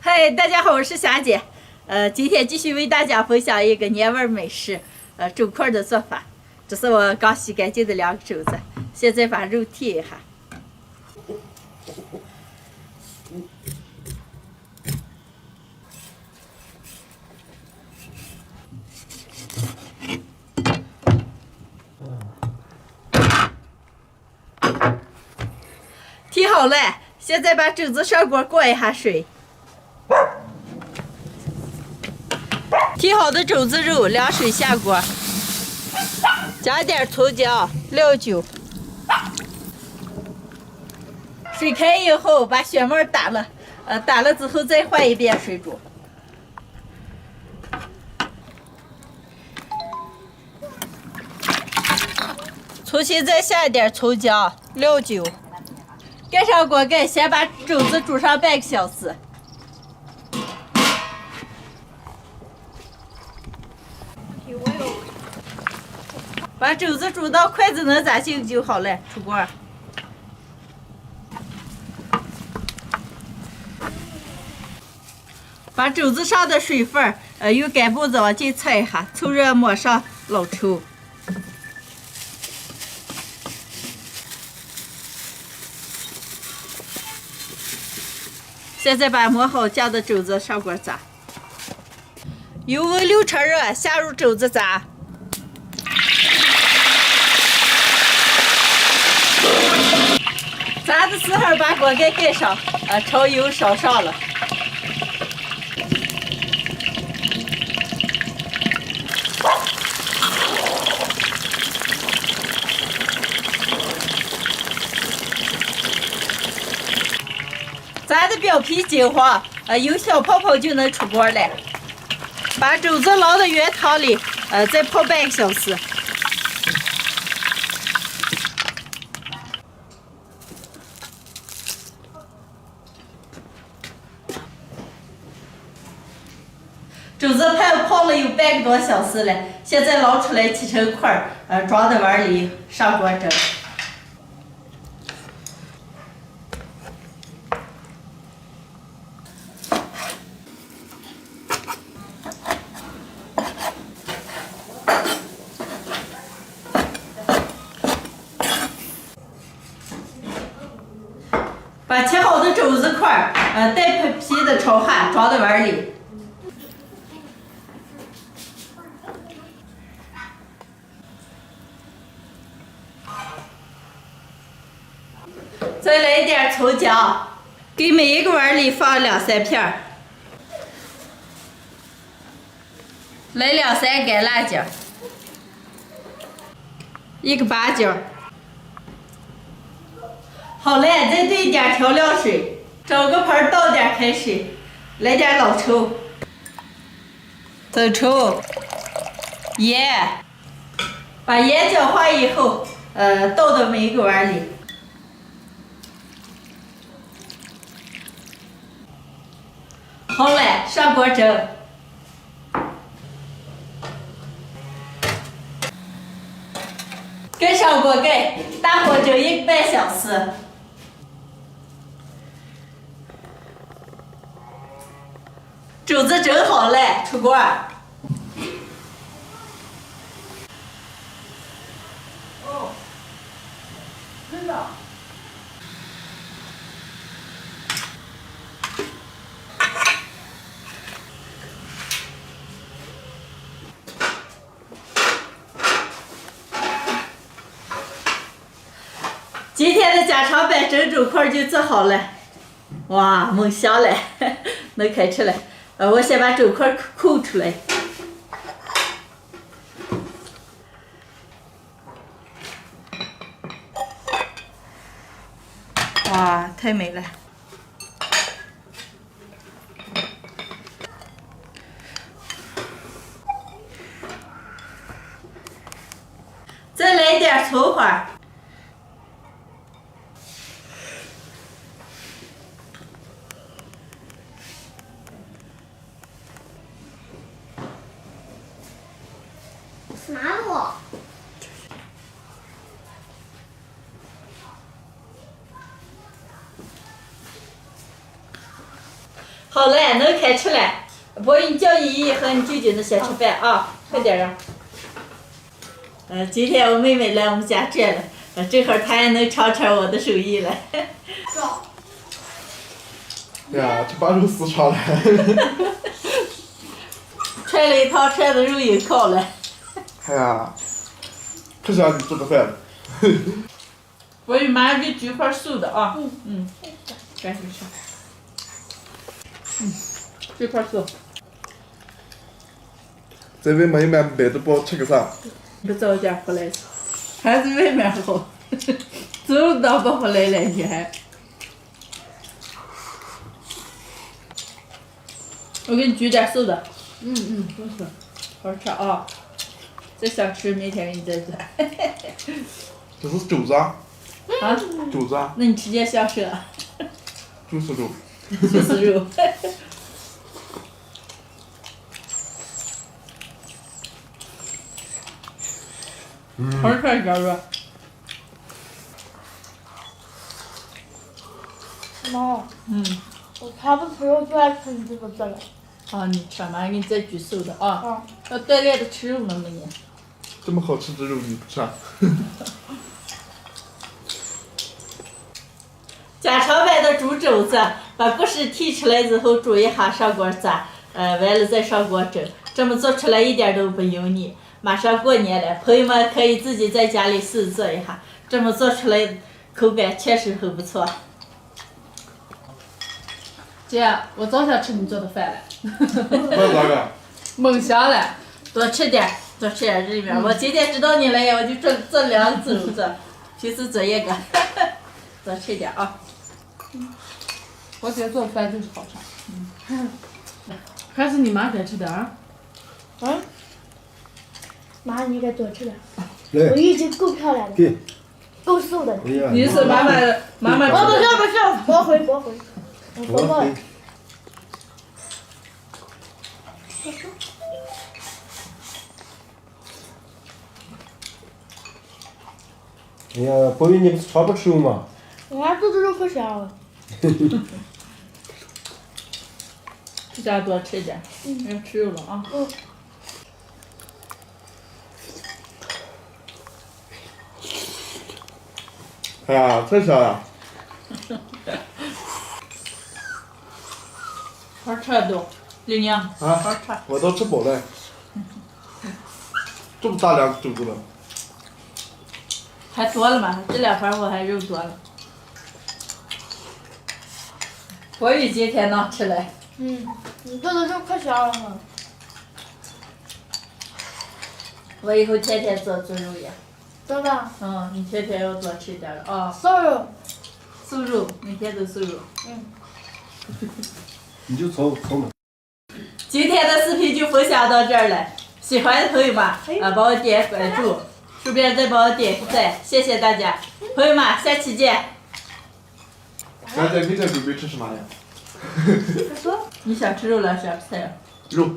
嗨，大家好，我是霞姐。今天继续为大家分享一个年味美食，肘块的做法。这是我刚洗干净的2个肘子，现在把肉剔一下。剔好了，现在把肘子上锅过一下水。剔好的肘子肉凉水下锅，加点葱姜、料酒。水开以后，把血沫打了，打了之后再换一遍水煮。重新再下一点葱姜、料酒，盖上锅盖，先把肘子煮上半个小时。把肘子煮到筷子能扎进就好了，出锅。把肘子上的水分用干布子往进擦一下，凑热抹上老抽。现在把磨好酱的肘子上锅炸，油温6成热，下入肘子炸。炸的时候把锅盖盖上，朝油烧上了。炸的表皮金黄，有小泡泡就能出锅了。把肘子捞到原汤里，再泡半个小时。肘子泡了有半个多小时了，现在捞出来切成块，装在碗里上锅蒸。把切好的肘子块，带皮的炒下，装在碗里。再来一点葱姜，给每一个碗里放2、3片。来2、3干辣椒，1个八角。好了，再兑一点调料水，找个盆倒点开水，来点老抽、生抽、盐，把盐搅化以后，倒到每一个碗里。好了，上锅蒸。盖上锅盖，大火蒸1个半小时。肘子蒸好了，出锅。哦，真的。今天的家常版蒸肘块就做好了，哇，猛香嘞，能开吃了。我先把肘块抠出来。哇，太美了。再来一点葱花。啥路？好了，能开吃了。博宇，你叫依依和你舅舅那先吃饭啊，快点啊！今天我妹妹来我们家这了，正好她也能尝尝我的手艺了。呀，这把肉丝炒了。揣了一套串子肉又烤了。哎呀，可想你做的饭了。博宇，马上给煮一块素的啊。赶紧吃。这块素。在外面一买买的包吃个啥？不早点回来，还是外面好。走都不回来了，你还。我给你煮点素的。不是，好吃啊！再想吃，明天给你再做。这是肘子啊？啊？肘子啊？那你直接下手。就是肉。就是肉。好吃一点肉。妈，我吃不吃肉就爱吃你这个做的。啊，你吃嘛，给你再煮素的啊。要锻炼的吃肉了没你？这么好吃的肉你不吃啊？家常版的煮肘子，把骨头提出来之后煮一下，上锅炸，完了再上锅蒸，这么做出来一点都不油腻。马上过年了，朋友们可以自己在家里试做一下，这么做出来口感确实很不错。姐，我早想吃你做的饭了。那咋个？梦想了。多吃点，多吃点这里面。我今天知道你了呀，我就做2个肘子，平时做1个，多吃点啊。我姐做的饭就是好吃。还是你妈该吃点儿。妈，你该多吃点。来我已经够漂亮了，给，够瘦的了。哎呀，你是妈妈不是，驳回，我驳过了。哎呀，博宇，你不是超不吃肉吗？我还肚子肉可香了。这家多吃点，要吃肉了啊。哎呀，太香了！好吃都，刘娘，啊好吃。我都吃饱了。这么大2个肘子了。还多了嘛？这2盘我还肉多了。博宇今天能吃了。你做的肉可香了嘛。我以后天天做猪肉呀。真的。你天天要多吃点了啊。瘦肉。素肉，每天都素肉。你就炒嘛。今天的视频就分享到这儿了，喜欢的朋友们帮我点关注，顺便再帮我点个赞，谢谢大家，朋友们，下期见。咱在明天准备吃什么呀？你想吃肉了，想吃菜？肉。